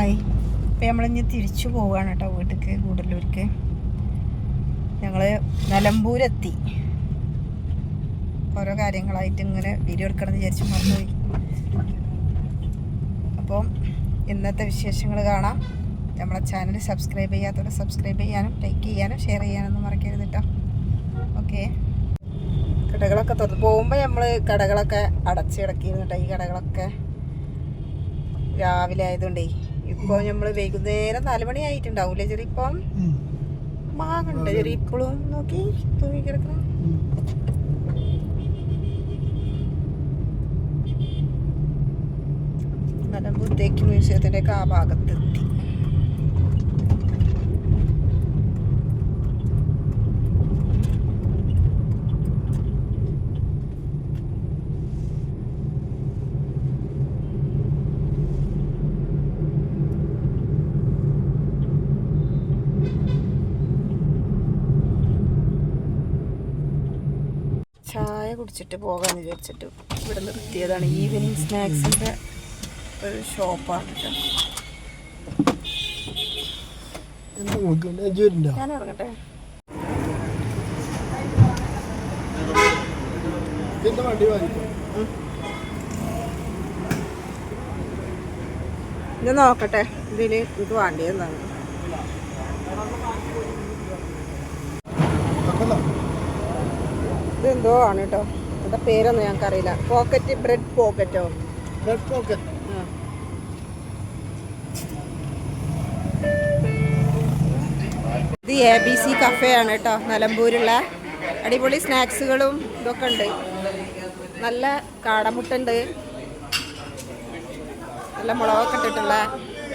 Hi. ഇപ്പം നമ്മളിഞ്ഞ് തിരിച്ചു പോവുകയാണ് കേട്ടോ വീട്ടിലേക്ക്, ഗൂഡല്ലൂർക്ക്. ഞങ്ങൾ നിലമ്പൂരെത്തി. ഓരോ കാര്യങ്ങളായിട്ട് ഇങ്ങനെ വീഡിയോ എടുക്കണം എന്ന് വിചാരിച്ച് മറന്നുപോയി. അപ്പം ഇന്നത്തെ വിശേഷങ്ങൾ കാണാം. നമ്മളെ ചാനൽ സബ്സ്ക്രൈബ് ചെയ്യാത്തവരെ സബ്സ്ക്രൈബ് ചെയ്യാനും ലൈക്ക് ചെയ്യാനും ഷെയർ ചെയ്യാനൊന്നും മറക്കരുത് കേട്ടോ. ഓക്കെ. കടകളൊക്കെ തുറന്ന് പോകുമ്പോൾ നമ്മൾ കടകളൊക്കെ അടച്ച് കിടക്കിയിരുന്നു കേട്ടോ. ഈ കടകളൊക്കെ രാവിലെ ആയതുകൊണ്ടേ. ഇപ്പോൾ നമ്മൾ വൈകുന്നേരം 4 മണി ആയിട്ടുണ്ടാവൂലേ ചെറിയ? ഇപ്പം മാങ്ങുണ്ട് ചെറിയ ഇപ്പോഴും നോക്കി തൂങ്ങി കിടക്കണം. നിലമ്പൂർ തേക്ക് മ്യൂസിയത്തിൻ്റെ ഒക്കെ ആ ഭാഗത്തെത്തി. ചായ കുടിച്ചിട്ട് പോകാമെന്ന് വിചാരിച്ചിട്ട് ഇവിടെ നിർത്തിയതാണ്. ഈവനിങ് സ്നാക്സിൻ്റെ ഒരു ഷോപ്പാണ് കേട്ടോ. ഞാൻ ഇറങ്ങട്ടെ. ഇത് നോക്കട്ടെ ഇതിന് ഇത് വേണ്ടിയെന്നാണ്. ഇതെന്തോ ആണ് കേട്ടോ. എന്താ പേരൊന്നും ഞങ്ങൾക്കറിയില്ല. പോക്കറ്റ് ബ്രെഡ് പോക്കറ്റോ? Bread pocket. ഇത് ABC കഫേ ആണ് കേട്ടോ, നിലമ്പൂരുള്ള. അടിപൊളി സ്നാക്സുകളും ഇതൊക്കെ ഉണ്ട്. നല്ല കാടമുട്ടുണ്ട്, നല്ല മുളകൊക്കെ ഇട്ടിട്ടുള്ള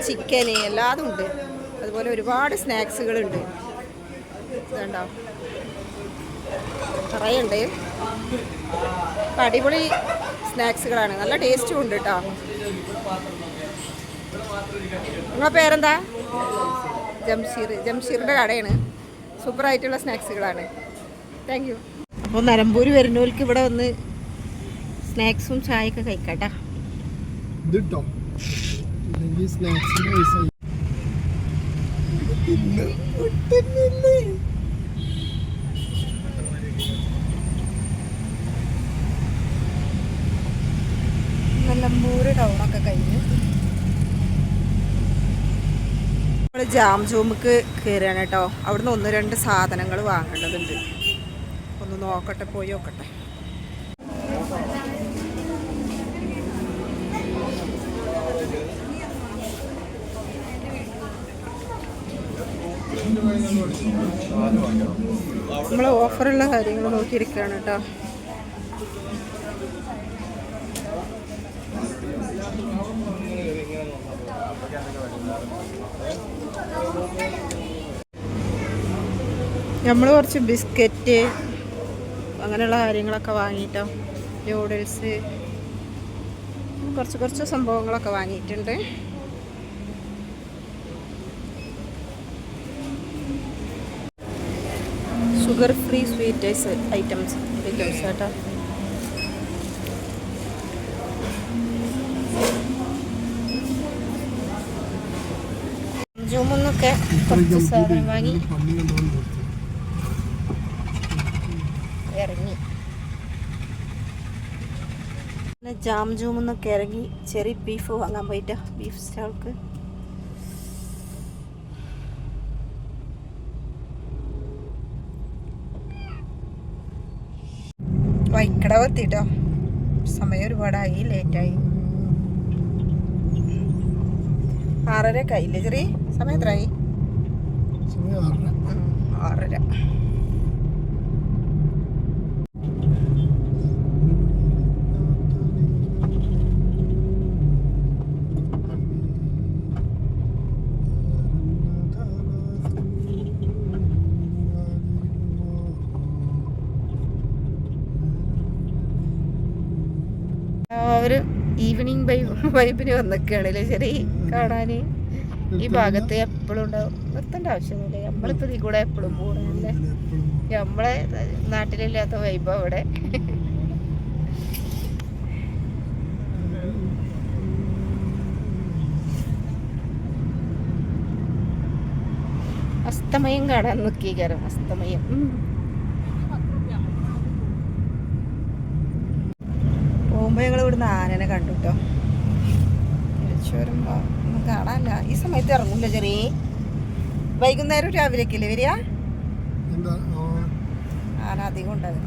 ചിക്കന് എല്ലാതും ഉണ്ട്. അതുപോലെ ഒരുപാട് സ്നാക്സുകളുണ്ട്. ഇതുണ്ടോ, കുറേയുണ്ട്. അടിപൊളി സ്നാക്സുകളാണ്, നല്ല ടേസ്റ്റും ഉണ്ട് കേട്ടോ. നിങ്ങളെ പേരെന്താ? ജംഷീറിൻ്റെ കടയാണ്. സൂപ്പറായിട്ടുള്ള സ്നാക്സുകളാണ്. Thank you. അപ്പോൾ നിലമ്പൂർ വരുന്നവർക്ക് ഇവിടെ വന്ന് സ്നാക്സും ചായയൊക്കെ കഴിക്കാട്ടോ. നിലമ്പൂർ ടൗണൊക്കെ കഴിഞ്ഞ് നമ്മൾ ജാം ജൂമുക്ക് കയറുകയാണ് കേട്ടോ. അവിടുന്ന് 1-2 സാധനങ്ങൾ വാങ്ങേണ്ടതുണ്ട്. ഒന്ന് നോക്കട്ടെ, പോയി നോക്കട്ടെ. നമ്മൾ ഓഫറുള്ള കാര്യങ്ങൾ നോക്കിയിരിക്കുകയാണ് കേട്ടോ. നമ്മൾ കുറച്ച് ബിസ്ക്കറ്റ് അങ്ങനെയുള്ള കാര്യങ്ങളൊക്കെ വാങ്ങിയിട്ടോ. നൂഡിൽസ്, കുറച്ച് സംഭവങ്ങളൊക്കെ വാങ്ങിയിട്ടുണ്ട്. ഷുഗർ ഫ്രീ സ്വീറ്റ് ഐറ്റംസ് കേട്ടോ. ജൂമൊന്നൊക്കെ കുറച്ച് സാധനം വാങ്ങി ഇറങ്ങി. പിന്നെ ജാം ജൂമെന്നൊക്കെ ഇറങ്ങി ചെറി ബീഫ് വാങ്ങാൻ പോയിട്ടോ. ബീഫ് സ്റ്റാൾക്ക് വൈക്കടവെത്തിട്ടോ. സമയം ഒരുപാടായി, ലേറ്റായി. 6:30 ആയില്ലേ ചെറിയ? സമയം എത്രയായി? 6:30. ഒരു ഈവനിങ് വൈബിന് വന്നിക്കുകയാണല്ലേ ശരി കാണാന്. ഈ ഭാഗത്ത് എപ്പോഴും ഉണ്ടാവും, നിർത്തേണ്ട ആവശ്യമൊന്നുമില്ല. നമ്മളിപ്പോൾ ഇതിൽ കൂടെ എപ്പോഴും പോകണല്ലേ. നമ്മളെ നാട്ടിലില്ലാത്ത വൈബ് അവിടെ. അസ്തമയം കാണാൻ നോക്കിയേക്കാരം. അസ്തമയം പോകുമ്പോൾ ഞങ്ങൾ ഇവിടുന്ന് ആനനെ കണ്ടു കേട്ടോ. തിരിച്ചു വരുമ്പോൾ ഒന്നും കാണാനില്ല. ഈ സമയത്ത് ഇറങ്ങൂല ചെറിയ വൈകുന്നേരം രാവിലേക്കല്ലേ വരിക? ആന അധികം ഉണ്ടാകും.